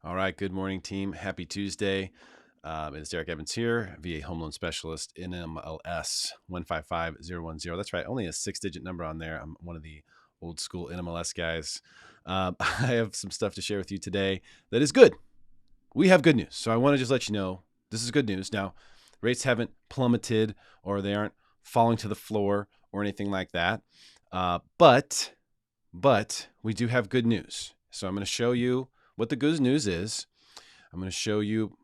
All right. Good morning, team. Happy Tuesday. It's Derrick Evans here, VA Home Loan Specialist, NMLS 155010. That's right. Only a 6-digit number on there. I'm one of the old school NMLS guys. I have some stuff to share with you today that is good. We have good news. So I want to just let you know this is good news. Now, rates haven't plummeted or they aren't falling to the floor or anything like that. But we do have good news. So I'm going to show you what the good news is. I'm going to show you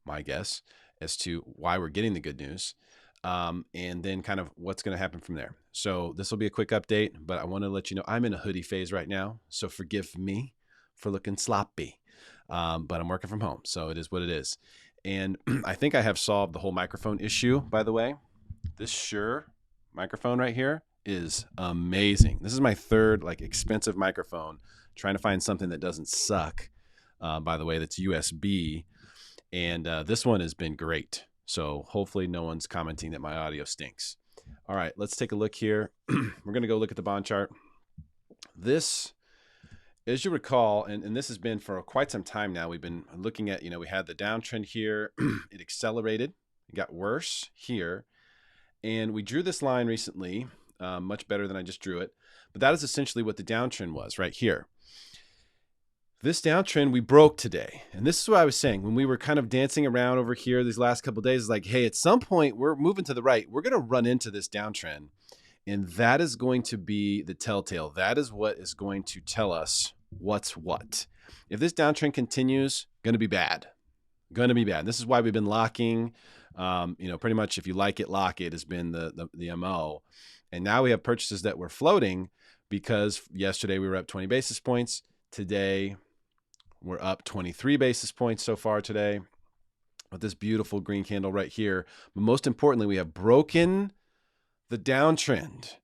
my guess as to why we're getting the good news, and then kind of what's going to happen from there. So this will be a quick update, but I want to let you know I'm in a hoodie phase right now. So forgive me for looking sloppy, but I'm working from home. So it is what it is. And I think I have solved the whole microphone issue, by the way. This Shure microphone right here is amazing. This is my third expensive microphone, trying to find something that doesn't suck, by the way, that's USB. And this one has been great. So hopefully no one's commenting that my audio stinks. All right, let's take a look here. We're going to go look at the bond chart. This, as you recall, and this has been for quite some time now, we've been looking at, we had the downtrend here. It accelerated. It got worse here. And we drew this line recently, much better than I just drew it. But that is essentially what the downtrend was right here. This downtrend we broke today. And this is what I was saying when we were kind of dancing around over here these last couple of days. It's like, hey, at some point we're moving to the right. We're going to run into this downtrend. And that is going to be the telltale. That is what is going to tell us what's what. If this downtrend continues, going to be bad. Going to be bad. This is why we've been locking. Pretty much if you like it, lock it has been the MO. And now we have purchases that were floating because yesterday we were up 20 basis points. Today, we're up 23 basis points so far today with this beautiful green candle right here. But most importantly, we have broken the downtrend.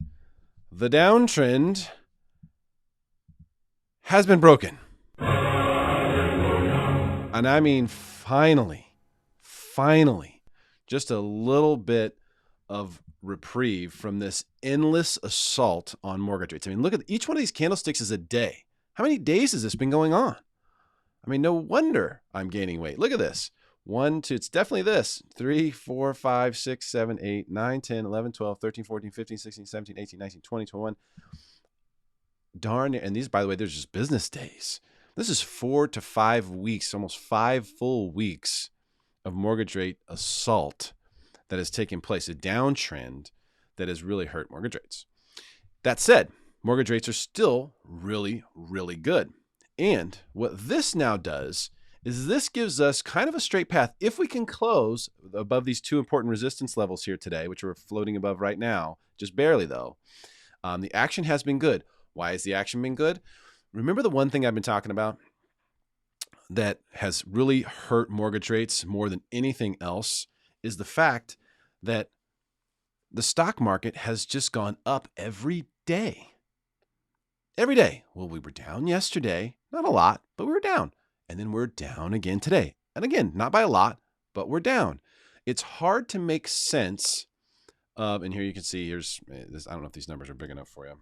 The downtrend has been broken. And I mean, finally, just a little bit of reprieve from this endless assault on mortgage rates. I mean, look at each one of these candlesticks is a day. How many days has this been going on? I mean, no wonder I'm gaining weight. Look at this. 1, 2, it's definitely this. 3, 4, 5, 6, 7, 8, 9, 10, 11, 12, 13, 14, 15, 16, 17, 18, 19, 20, 21. Darn it. And these, by the way, they're just business days. This is 4 to 5 weeks, almost 5 full weeks of mortgage rate assault that has taken place, a downtrend that has really hurt mortgage rates. That said, mortgage rates are still really, really good. And what this now does is this gives us kind of a straight path. If we can close above these two important resistance levels here today, which we're floating above right now, just barely though, the action has been good. Why has the action been good? Remember the one thing I've been talking about that has really hurt mortgage rates more than anything else is the fact that the stock market has just gone up every day. Every day. Well, we were down yesterday, not a lot, but we were down. And then we're down again today. And again, not by a lot, but we're down. It's hard to make sense of, and here you can see, here's this. I don't know if these numbers are big enough for you.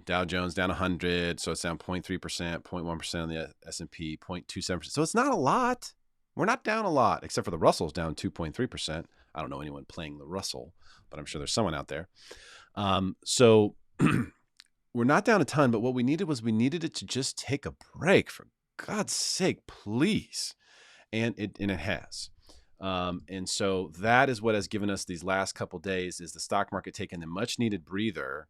Dow Jones down 100, so it's down 0.3%, 0.1% on the S&P, 0.27%. So it's not a lot. We're not down a lot, except for the Russell's down 2.3%. I don't know anyone playing the Russell, but I'm sure there's someone out there. So we're not down a ton, but what we needed it to just take a break, for God's sake, please. And it has. And so that is what has given us these last couple days is the stock market taking a much needed breather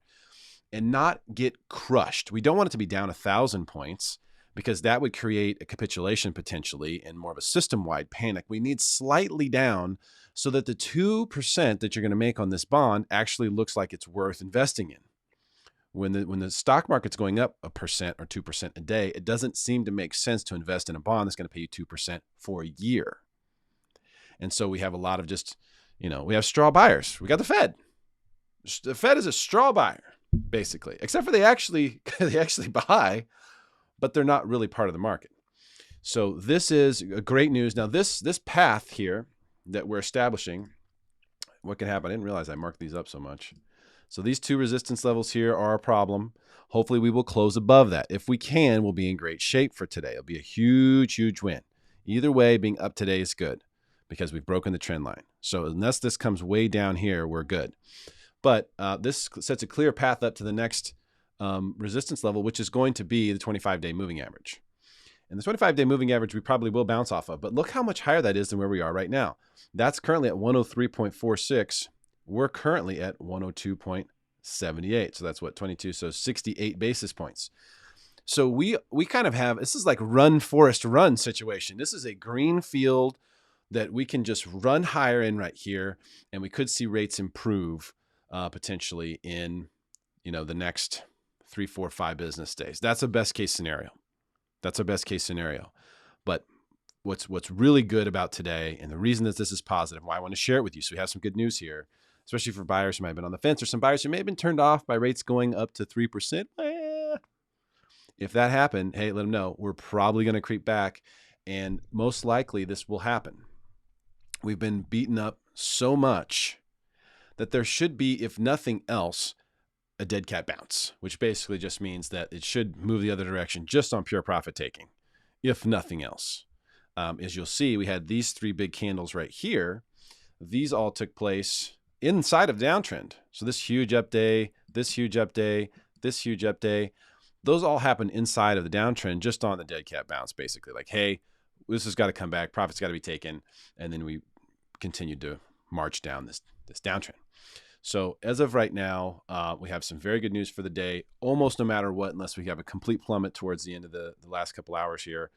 and not get crushed. We don't want it to be down 1,000 points because that would create a capitulation potentially and more of a system-wide panic. We need slightly down so that the 2% that you're going to make on this bond actually looks like it's worth investing in. When the stock market's going up 1% or 2% a day, it doesn't seem to make sense to invest in a bond that's going to pay you 2% for a year. And so we have a lot of just, we have straw buyers. We got the Fed. The Fed is a straw buyer, basically, except for they actually buy, but they're not really part of the market. So this is great news. Now this path here that we're establishing, what can happen? I didn't realize I marked these up so much. So these two resistance levels here are a problem. Hopefully we will close above that. If we can, we'll be in great shape for today. It'll be a huge, huge win. Either way, being up today is good because we've broken the trend line. So unless this comes way down here, we're good. But this sets a clear path up to the next resistance level, which is going to be the 25-day moving average. And the 25-day moving average we probably will bounce off of, but look how much higher that is than where we are right now. That's currently at 103.46. We're currently at 102.78. So that's what, 22, so 68 basis points. So we kind of have, this is like run, Forest, run situation. This is a green field that we can just run higher in right here, and we could see rates improve potentially in, the next 3, 4, 5 business days. That's a best case scenario. That's our best case scenario. But what's really good about today, and the reason that this is positive, why I want to share it with you, so we have some good news here, especially for buyers who might have been on the fence, or some buyers who may have been turned off by rates going up to 3%. If that happened, hey, let them know. We're probably going to creep back, and most likely this will happen. We've been beaten up so much that there should be, if nothing else, a dead cat bounce, which basically just means that it should move the other direction just on pure profit taking, if nothing else. As you'll see, we had these 3 big candles right here. These all took place inside of downtrend. So this huge up day, this huge up day, this huge up day, those all happen inside of the downtrend just on the dead cat bounce, basically. Like, hey, this has got to come back, profit's got to be taken, and then we continued to march down this downtrend. So as of right now, we have some very good news for the day, almost no matter what, unless we have a complete plummet towards the end of the last couple hours here.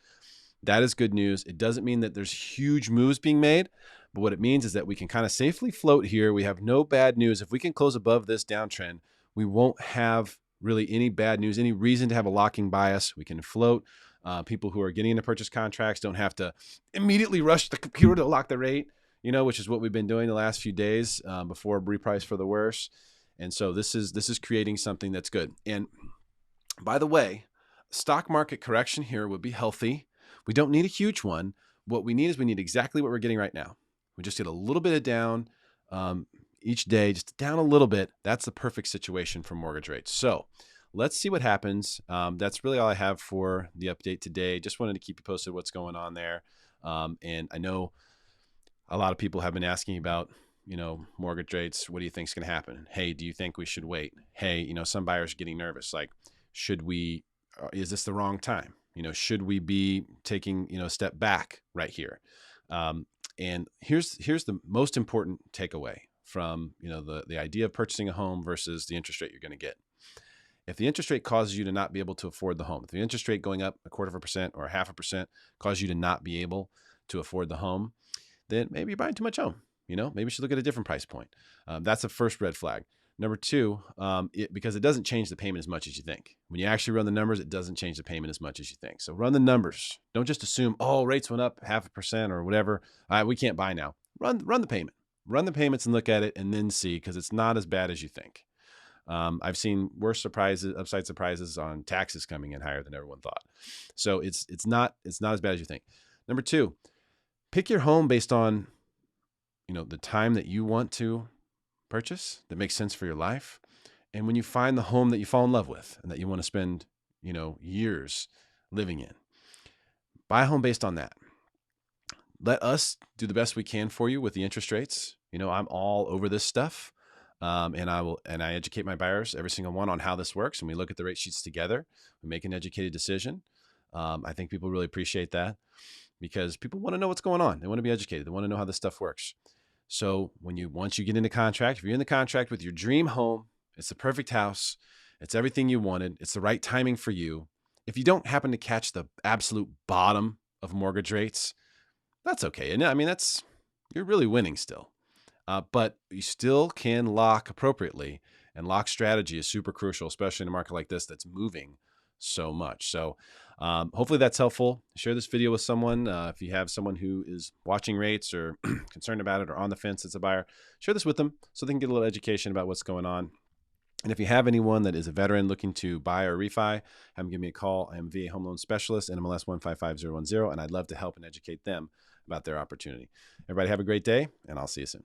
That is good news. It doesn't mean that there's huge moves being made, but what it means is that we can kind of safely float here. We have no bad news. If we can close above this downtrend, we won't have really any bad news, any reason to have a locking bias. We can float. People who are getting into purchase contracts don't have to immediately rush the computer to lock the rate, which is what we've been doing the last few days before reprice for the worse. And so this is creating something that's good. And by the way, stock market correction here would be healthy. We don't need a huge one. What we need exactly what we're getting right now. We just get a little bit of down each day, just down a little bit. That's the perfect situation for mortgage rates. So let's see what happens. That's really all I have for the update today. Just wanted to keep you posted what's going on there. And I know a lot of people have been asking about, mortgage rates. What do you think is going to happen? Hey, do you think we should wait? Hey, some buyers are getting nervous. Like, is this the wrong time? Should we be taking, a step back right here? And here's the most important takeaway from, the idea of purchasing a home versus the interest rate you're going to get. If the interest rate causes you to not be able to afford the home, if the interest rate going up 0.25% or 0.5% causes you to not be able to afford the home, then maybe you're buying too much home. Maybe you should look at a different price point. That's a first red flag. Number 2, because it doesn't change the payment as much as you think. When you actually run the numbers, it doesn't change the payment as much as you think. So run the numbers. Don't just assume, rates went up 0.5% or whatever. We can't buy now. Run the payment. Run the payments and look at it and then see, because it's not as bad as you think. I've seen worse surprises, upside surprises on taxes coming in higher than everyone thought. So it's not as bad as you think. Number 2, pick your home based on, the time that you want to purchase that makes sense for your life. And when you find the home that you fall in love with and that you want to spend, years living in, buy a home based on that. Let us do the best we can for you with the interest rates. I'm all over this stuff. And I educate my buyers, every single one, on how this works. And we look at the rate sheets together. We make an educated decision. I think people really appreciate that because people want to know what's going on. They want to be educated. They want to know how this stuff works. So once you get into contract, if you're in the contract with your dream home, it's the perfect house. It's everything you wanted. It's the right timing for you. If you don't happen to catch the absolute bottom of mortgage rates, that's okay. And you're really winning still. But you still can lock appropriately, and lock strategy is super crucial, especially in a market like this that's moving so much. So hopefully that's helpful. Share this video with someone. If you have someone who is watching rates or concerned about it or on the fence as a buyer, share this with them so they can get a little education about what's going on. And if you have anyone that is a veteran looking to buy or refi, have them give me a call. I am VA Home Loan Specialist, NMLS 155010, and I'd love to help and educate them about their opportunity. Everybody have a great day, and I'll see you soon.